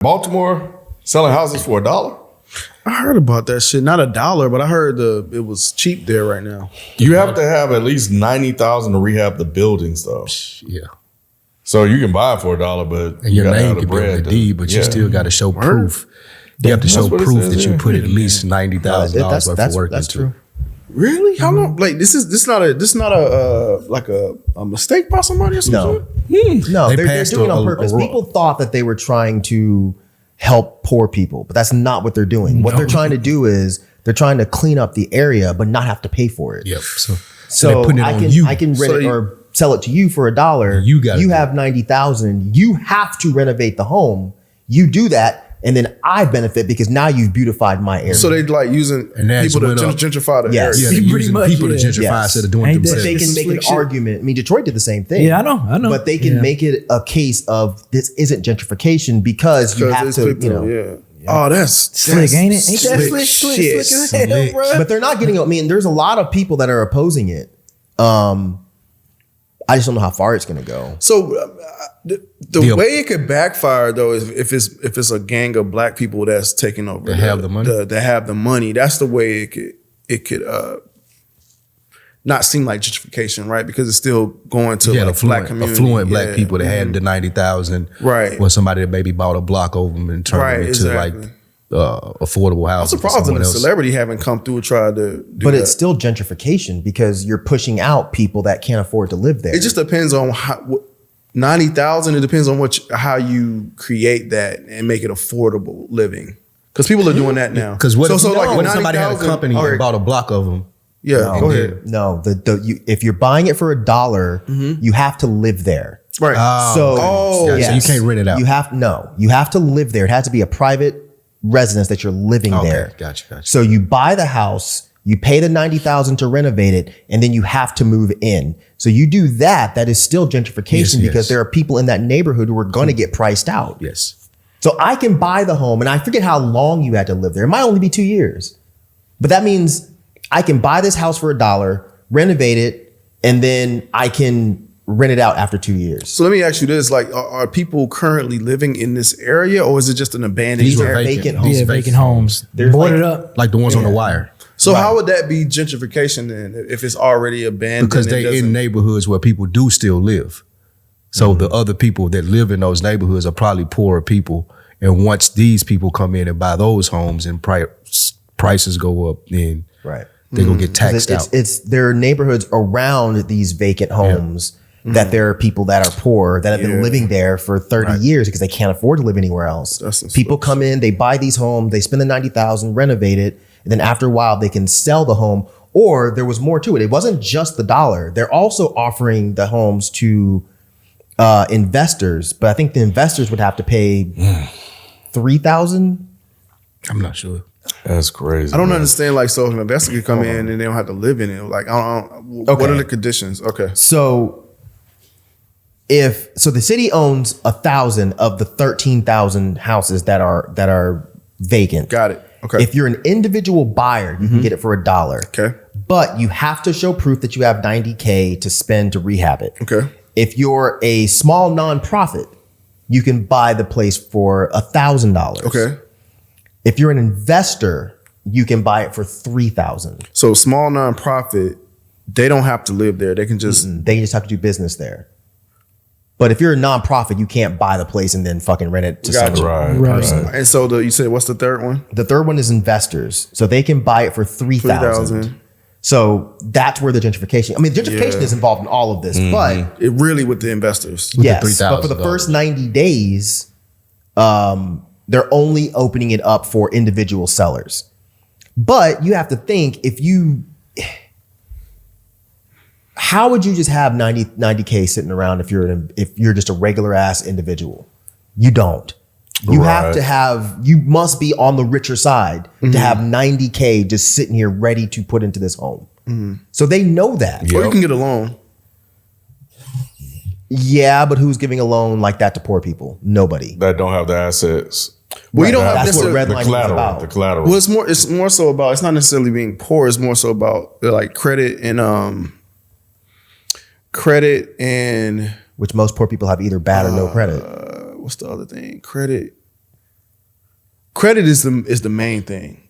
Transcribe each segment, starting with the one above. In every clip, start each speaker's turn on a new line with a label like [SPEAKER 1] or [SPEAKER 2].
[SPEAKER 1] Baltimore selling houses for $1.
[SPEAKER 2] I heard about that shit. Not $1, but I heard it was cheap there right now.
[SPEAKER 1] You have to have at least 90,000 to rehab the buildings, though.
[SPEAKER 3] Yeah.
[SPEAKER 1] So you can buy it for $1, but
[SPEAKER 3] and your name can be on the deed, but you still got to show proof. You have to show proof that you put at least $90,000 worth of work into.
[SPEAKER 2] True. Really? How long? Like this is not a mistake by somebody or something?
[SPEAKER 4] No, they're doing it on purpose. People thought that they were trying to help poor people, but that's not what they're doing. What they're trying to do is they're trying to clean up the area, but not have to pay for it.
[SPEAKER 3] Yep.
[SPEAKER 4] So I can rent it or sell it to you for $1. You have 90,000. You have to renovate the home. You do that. And then I benefit because now you've beautified my area.
[SPEAKER 2] So they like using people to gentrify the area.
[SPEAKER 3] Yeah, pretty much. People to gentrify instead of doing it themselves.
[SPEAKER 4] They can make an argument. I mean, Detroit did the same thing.
[SPEAKER 5] Yeah, I know.
[SPEAKER 4] But they can make it a case of this isn't gentrification because you have to,
[SPEAKER 2] Yeah. Oh, that's
[SPEAKER 5] slick, ain't it? Ain't that slick? Slick as hell, bro.
[SPEAKER 4] But they're not getting. I mean, there's a lot of people that are opposing it. I just don't know how far it's going to go.
[SPEAKER 2] So the way it could backfire though is if it's a gang of black people that's taking over,
[SPEAKER 3] that have the money.
[SPEAKER 2] That have the money. That's the way it could not seem like gentrification, right? Because it's still going to like black community,
[SPEAKER 3] affluent black people that had the 90,000,
[SPEAKER 2] right?
[SPEAKER 3] Or somebody that maybe bought a block over them and turned it into like affordable housing.
[SPEAKER 2] I'm surprised that a celebrity haven't come through and tried to do
[SPEAKER 4] But
[SPEAKER 2] that.
[SPEAKER 4] it's still gentrification because you're pushing out people that can't afford to live there.
[SPEAKER 2] It just depends on 90,000. It depends on how you create that and make it affordable living. Because people are doing that now.
[SPEAKER 3] Because what if somebody had a company and bought a block of them?
[SPEAKER 2] Yeah, go ahead.
[SPEAKER 4] No, if you're buying it for $1, you have to live there.
[SPEAKER 2] Right.
[SPEAKER 3] So you can't rent it out.
[SPEAKER 4] You have to live there. It has to be a private residence that you're living there.
[SPEAKER 3] Gotcha.
[SPEAKER 4] So you buy the house, you pay the 90,000 to renovate it, and then you have to move in. So you do that. That is still gentrification because there are people in that neighborhood who are going to get priced out.
[SPEAKER 3] Yes.
[SPEAKER 4] So I can buy the home, and I forget how long you had to live there. It might only be 2 years, but that means I can buy this house for $1, renovate it, and then I can rent it out after 2 years.
[SPEAKER 2] So let me ask you this: like, are people currently living in this area, or is it just an abandoned?
[SPEAKER 4] These are vacant homes.
[SPEAKER 5] Yeah, vacant homes. They're boarded up,
[SPEAKER 3] like the ones on the wire.
[SPEAKER 2] So how would that be gentrification then, if it's already abandoned?
[SPEAKER 3] Because they in neighborhoods where people do still live. So the other people that live in those neighborhoods are probably poorer people, and once these people come in and buy those homes and prices go up, then they're gonna get taxed out.
[SPEAKER 4] There are neighborhoods around these vacant homes. That there are people that are poor that have been living there for 30 years because they can't afford to live anywhere else. People come in, they buy these homes, they spend the 90,000, renovate it, and then after a while they can sell the home. Or there was more to it. It wasn't just the $1. They're also offering the homes to investors, but I think the investors would have to pay $3,000.
[SPEAKER 3] I'm not sure.
[SPEAKER 1] That's crazy.
[SPEAKER 2] I don't understand. Like, so if an investor could come in and they don't have to live in it, like, what are the conditions? Okay.
[SPEAKER 4] So the city owns 1,000 of the 13,000 houses that are vacant.
[SPEAKER 2] Got it. Okay.
[SPEAKER 4] If you're an individual buyer, you can get it for $1.
[SPEAKER 2] Okay.
[SPEAKER 4] But you have to show proof that you have $90K to spend to rehab it.
[SPEAKER 2] Okay.
[SPEAKER 4] If you're a small nonprofit, you can buy the place for $1,000.
[SPEAKER 2] Okay.
[SPEAKER 4] If you're an investor, you can buy it for $3,000.
[SPEAKER 2] So small nonprofit, they don't have to live there. They can just
[SPEAKER 4] they just have to do business there. But if you're a nonprofit, you can't buy the place and then fucking rent it to someone.
[SPEAKER 5] Right.
[SPEAKER 2] And so you said, what's the third one?
[SPEAKER 4] The third one is investors. So they can buy it for $3,000. So that's where the gentrification. I mean, gentrification is involved in all of this, but
[SPEAKER 2] it really with the investors.
[SPEAKER 4] Yes, but for the first 90 days, they're only opening it up for individual sellers. But you have to think, how would you just have 90K sitting around if you're just a regular ass individual? You don't. You have to you must be on the richer side to have 90K just sitting here ready to put into this home. So they know that.
[SPEAKER 2] Or you can get a loan.
[SPEAKER 4] Yeah, but who's giving a loan like that to poor people? Nobody.
[SPEAKER 1] That don't have the assets.
[SPEAKER 2] Well, you don't have
[SPEAKER 4] that's what
[SPEAKER 2] necessarily
[SPEAKER 4] redlining is about.
[SPEAKER 1] The collateral.
[SPEAKER 2] Well, it's more so about, it's not necessarily being poor. It's more so about like credit and
[SPEAKER 4] which most poor people have either bad or no credit.
[SPEAKER 2] What's the other thing? Credit. credit is the main thing.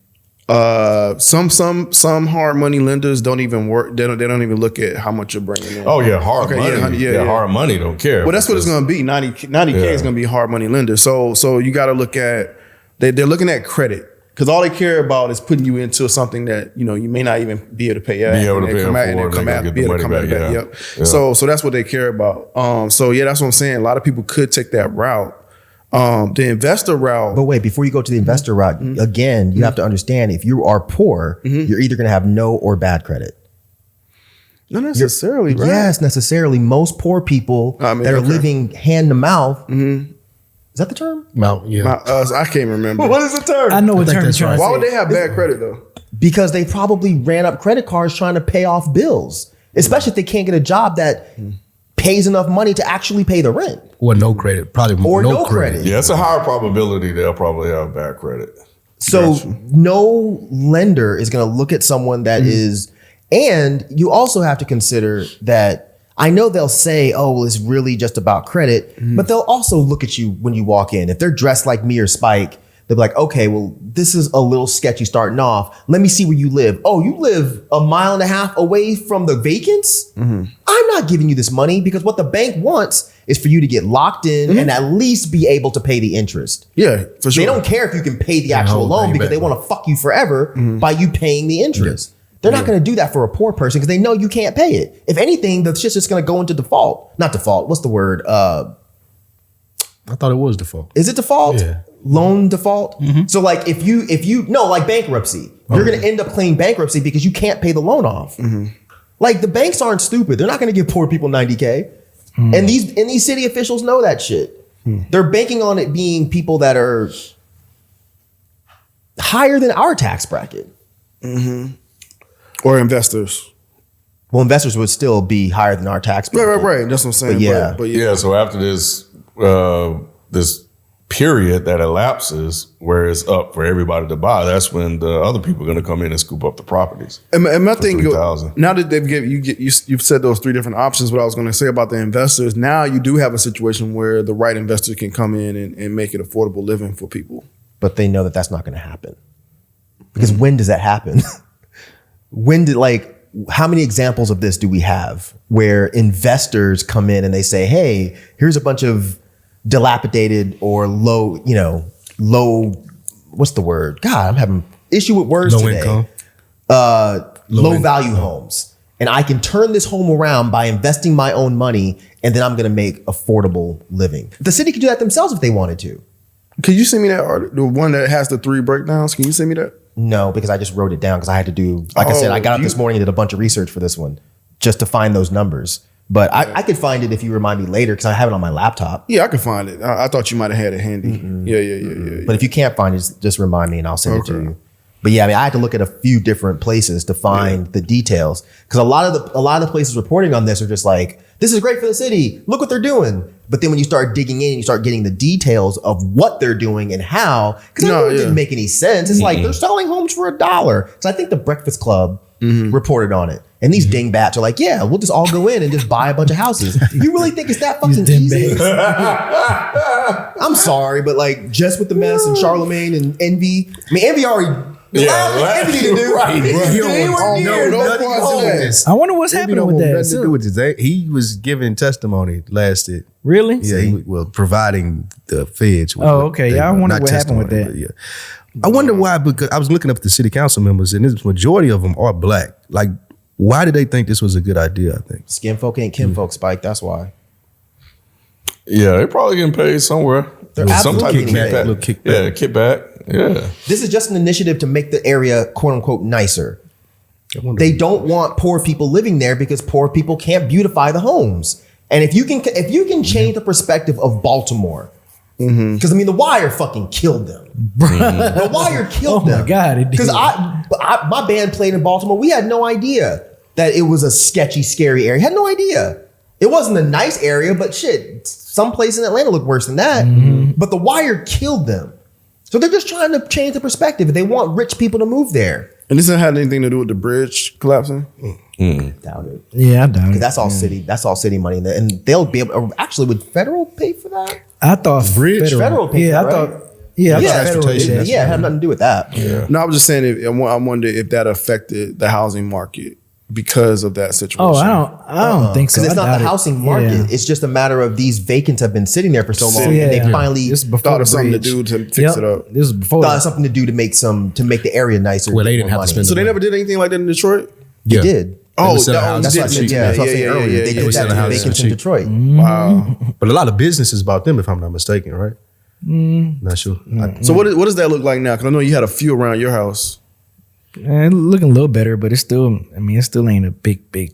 [SPEAKER 2] Some hard money lenders don't even work. They don't even look at how much you're bringing in.
[SPEAKER 1] Oh yeah, hard money.
[SPEAKER 2] Yeah.
[SPEAKER 1] Hard money don't care.
[SPEAKER 2] Well, that's what it's going to be. 90K is going to be hard money lender. So you got to look at they're looking at credit because all they care about is putting you into something that you may not even be able to pay out.
[SPEAKER 1] Be able to pay it for.
[SPEAKER 2] Yep. So that's what they care about. That's what I'm saying. A lot of people could take that route. The investor route.
[SPEAKER 4] But wait, before you go to the investor route, again, you have to understand if you are poor, you're either going to have no or bad credit.
[SPEAKER 2] Not necessarily, right?
[SPEAKER 4] Yes, necessarily. Most poor people that are living hand to mouth. Is that the term?
[SPEAKER 3] Mount, yeah.
[SPEAKER 2] I can't remember.
[SPEAKER 4] What is the term?
[SPEAKER 5] I know what term you're trying to say.
[SPEAKER 2] Why would they have bad credit though?
[SPEAKER 4] Because they probably ran up credit cards trying to pay off bills, especially if they can't get a job that pays enough money to actually pay the rent.
[SPEAKER 3] Or no credit, probably
[SPEAKER 4] Or
[SPEAKER 3] no
[SPEAKER 4] no
[SPEAKER 3] credit.
[SPEAKER 4] credit.
[SPEAKER 1] Yeah, it's a higher probability they'll probably have bad credit.
[SPEAKER 4] So no lender is going to look at someone that is, and you also have to consider that I know they'll say, oh, well, it's really just about credit, but they'll also look at you when you walk in. If they're dressed like me or Spike, they'll be like, okay, well, this is a little sketchy starting off. Let me see where you live. Oh, you live 1.5 miles away from the Vacants? I'm not giving you this money because what the bank wants is for you to get locked in and at least be able to pay the interest.
[SPEAKER 2] Yeah, for sure.
[SPEAKER 4] They don't care if you can pay the actual loan because they want to fuck you forever by you paying the interest. They're not going to do that for a poor person because they know you can't pay it. If anything, the shit's just going to go into default. Not default. What's the word?
[SPEAKER 3] I thought it was default.
[SPEAKER 4] Is it default?
[SPEAKER 3] Yeah.
[SPEAKER 4] Loan default? So like if you no, like bankruptcy. You're going to end up claiming bankruptcy because you can't pay the loan off. Like the banks aren't stupid. They're not going to give poor people 90K. And these city officials know that shit. They're banking on it being people that are higher than our tax bracket.
[SPEAKER 2] Or investors.
[SPEAKER 4] Well, investors would still be higher than our tax bracket.
[SPEAKER 2] Right. That's what I'm saying.
[SPEAKER 4] But
[SPEAKER 1] Yeah, so after this this period that elapses where it's up for everybody to buy, that's when the other people are going to come in and scoop up the properties.
[SPEAKER 2] And my thing,
[SPEAKER 1] $3,000.
[SPEAKER 2] now that they've given you've said those 3 different options. What I was going to say about the investors, now you do have a situation where the right investor can come in and make it affordable living for people.
[SPEAKER 4] But they know that that's not going to happen. Because when does that happen? How many examples of this do we have where investors come in and they say, hey, here's a bunch of dilapidated or low, what's the word? God, I'm having issue with words
[SPEAKER 3] Low
[SPEAKER 4] today.
[SPEAKER 3] income.
[SPEAKER 4] Low value homes. And I can turn this home around by investing my own money and then I'm going to make affordable living. The city could do that themselves if they wanted to.
[SPEAKER 2] Could you send me that article, the one that has the 3 breakdowns? Can you send me that?
[SPEAKER 4] No, because I just wrote it down because I had to do, I said, I got up this morning and did a bunch of research for this one just to find those numbers. But I could find it if you remind me later because I have it on my laptop.
[SPEAKER 2] Yeah, I could find it. I thought you might have had it handy. Yeah.
[SPEAKER 4] But if you can't find it, just remind me and I'll send it to you. But yeah, I had to look at a few different places to find the details because a lot of the places reporting on this are just like, this is great for the city. Look what they're doing. But then when you start digging in, you start getting the details of what they're doing and how. Because it didn't make any sense. It's like they're selling homes for $1. So I think the Breakfast Club reported on it. And these dingbats are like, yeah, we'll just all go in and just buy a bunch of houses. You really think it's that fucking easy? I'm sorry, but like just with the mess and Charlemagne and Envy. I mean, Envy already. Envy to do right.
[SPEAKER 5] I wonder what's happening with that.
[SPEAKER 3] To do with this. He was giving testimony lasted.
[SPEAKER 5] Really?
[SPEAKER 3] Yeah, he was providing the feds. With
[SPEAKER 5] okay. I wonder what happened with that.
[SPEAKER 3] Yeah. I wonder why, because I was looking up the city council members and the majority of them are black. Like, why did they think this was a good idea, I think?
[SPEAKER 4] Skin folk ain't kin folk, Spike. That's why.
[SPEAKER 1] Yeah, they probably getting paid somewhere.
[SPEAKER 4] They're
[SPEAKER 1] Some type of
[SPEAKER 4] absolutely getting paid.
[SPEAKER 1] kickback. Yeah, kickback. Yeah.
[SPEAKER 4] This is just an initiative to make the area, quote unquote, nicer. They don't want poor people living there because poor people can't beautify the homes. And if you can change the perspective of Baltimore, because I mean, The Wire fucking killed them. The Wire killed them.
[SPEAKER 5] Oh my God, it did.
[SPEAKER 4] Because my band played in Baltimore. We had no idea that it was a sketchy, scary area. Had no idea. It wasn't a nice area, but shit, some place in Atlanta looked worse than that. But The Wire killed them. So they're just trying to change the perspective. They want rich people to move there.
[SPEAKER 2] And this hasn't had anything to do with the bridge collapsing?
[SPEAKER 4] Doubt it.
[SPEAKER 5] Yeah, I doubt it.
[SPEAKER 4] That's all city. That's all city money, and they'll be able. Actually, would federal pay for that?
[SPEAKER 5] I thought
[SPEAKER 3] Bridge?
[SPEAKER 4] Federal pay.
[SPEAKER 5] Yeah,
[SPEAKER 4] for
[SPEAKER 5] I
[SPEAKER 4] that,
[SPEAKER 5] thought. Yeah, I thought
[SPEAKER 3] transportation.
[SPEAKER 5] federal,
[SPEAKER 4] Yeah, it had nothing to do with that.
[SPEAKER 3] Yeah.
[SPEAKER 2] No, I was just saying. I wonder if that affected the housing market because of that situation.
[SPEAKER 5] Oh, I don't think so.
[SPEAKER 4] Because it's
[SPEAKER 5] I
[SPEAKER 4] not the
[SPEAKER 5] doubt it.
[SPEAKER 4] housing market.
[SPEAKER 5] Yeah.
[SPEAKER 4] It's just a matter of these vacants have been sitting there for so long,
[SPEAKER 5] Yeah.
[SPEAKER 4] and they finally
[SPEAKER 5] This is before
[SPEAKER 2] thought
[SPEAKER 5] the
[SPEAKER 2] of something to
[SPEAKER 5] bridge.
[SPEAKER 2] do to fix it up.
[SPEAKER 5] This is before.
[SPEAKER 4] thought of something to do to make the area nicer.
[SPEAKER 3] Well, they
[SPEAKER 4] get
[SPEAKER 3] didn't
[SPEAKER 4] more
[SPEAKER 3] have to
[SPEAKER 4] money.
[SPEAKER 3] spend
[SPEAKER 2] So they never did anything like that in Detroit.
[SPEAKER 4] They did.
[SPEAKER 2] Oh,
[SPEAKER 3] was selling
[SPEAKER 2] that,
[SPEAKER 3] houses.
[SPEAKER 4] That's what I
[SPEAKER 2] did
[SPEAKER 4] said.
[SPEAKER 2] mention
[SPEAKER 4] Yeah, that's what I was saying earlier. They
[SPEAKER 3] They
[SPEAKER 4] did
[SPEAKER 3] was
[SPEAKER 4] that
[SPEAKER 3] selling
[SPEAKER 4] to
[SPEAKER 3] houses
[SPEAKER 4] vacants
[SPEAKER 3] for
[SPEAKER 4] in
[SPEAKER 3] cheap.
[SPEAKER 4] Detroit.
[SPEAKER 2] Wow.
[SPEAKER 3] But a lot of businesses bought them, if I'm not mistaken, right? Not sure.
[SPEAKER 2] So what does that look like now? Because I know you had a few around your house.
[SPEAKER 5] It's looking a little better, but it's still. I mean, it still ain't a big.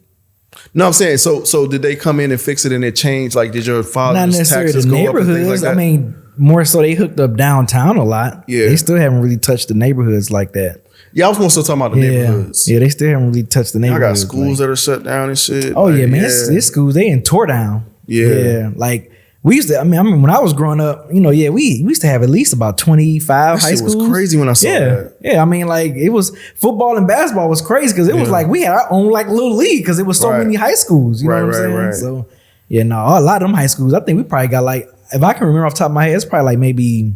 [SPEAKER 2] No, I'm saying so. Did they come in and fix it and it changed? Like, did your
[SPEAKER 5] Not
[SPEAKER 2] father's
[SPEAKER 5] necessarily
[SPEAKER 2] taxes
[SPEAKER 5] the
[SPEAKER 2] go up and things like
[SPEAKER 5] neighborhoods.
[SPEAKER 2] that?
[SPEAKER 5] I mean, more so they hooked up downtown a lot.
[SPEAKER 2] Yeah.
[SPEAKER 5] They still haven't really touched the neighborhoods like that.
[SPEAKER 2] yeah, I was more so talking about the neighborhoods.
[SPEAKER 5] Yeah, they still haven't really touched the
[SPEAKER 2] I got
[SPEAKER 5] neighborhoods.
[SPEAKER 2] schools that are shut down and shit.
[SPEAKER 5] Oh
[SPEAKER 2] Like,
[SPEAKER 5] yeah, man. It's schools they in tore down.
[SPEAKER 2] Yeah.
[SPEAKER 5] Like we used to. I mean, when I was growing up, we used to have at least about 25
[SPEAKER 2] That
[SPEAKER 5] high
[SPEAKER 2] shit
[SPEAKER 5] schools.
[SPEAKER 2] was crazy when I saw that.
[SPEAKER 5] Yeah. I mean, like it was football and basketball was crazy because it was like we had our own like little league because it was so
[SPEAKER 2] Right.
[SPEAKER 5] many high schools. You know what I'm saying?
[SPEAKER 2] Right.
[SPEAKER 5] So yeah, no, a lot of them high schools. I think we probably got like, if I can remember off the top of my head, it's probably like maybe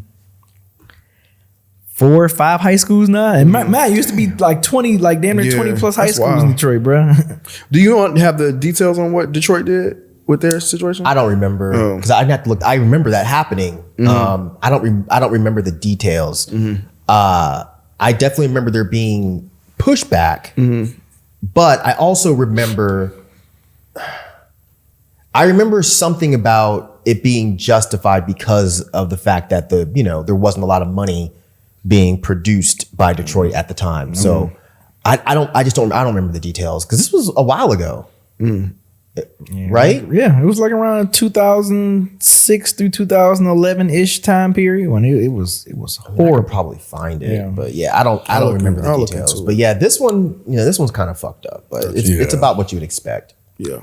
[SPEAKER 5] 4 or 5 high schools now. And man, it used to be like 20, like damn near
[SPEAKER 2] Yeah,
[SPEAKER 5] 20 plus high
[SPEAKER 2] that's
[SPEAKER 5] schools
[SPEAKER 2] wild.
[SPEAKER 5] in Detroit, bro.
[SPEAKER 2] Do you have the details on what Detroit did with their situation?
[SPEAKER 4] I don't remember because I'd have to look. I remember that happening. I don't remember the details. I definitely remember there being pushback, but I also remember. I remember something about it being justified because of the fact that there wasn't a lot of money being produced by Detroit at the time. So I don't remember the details because this was a while ago. Right?
[SPEAKER 5] Yeah, it was like around 2006 through 2011 ish time period when it was
[SPEAKER 4] I could
[SPEAKER 5] horrible.
[SPEAKER 4] probably find it,
[SPEAKER 5] Yeah.
[SPEAKER 4] but yeah, I don't remember
[SPEAKER 2] I'll
[SPEAKER 4] the
[SPEAKER 2] look
[SPEAKER 4] details.
[SPEAKER 2] into it.
[SPEAKER 4] But yeah, this one's kind of fucked up, but it's about what you would expect.
[SPEAKER 2] Yeah.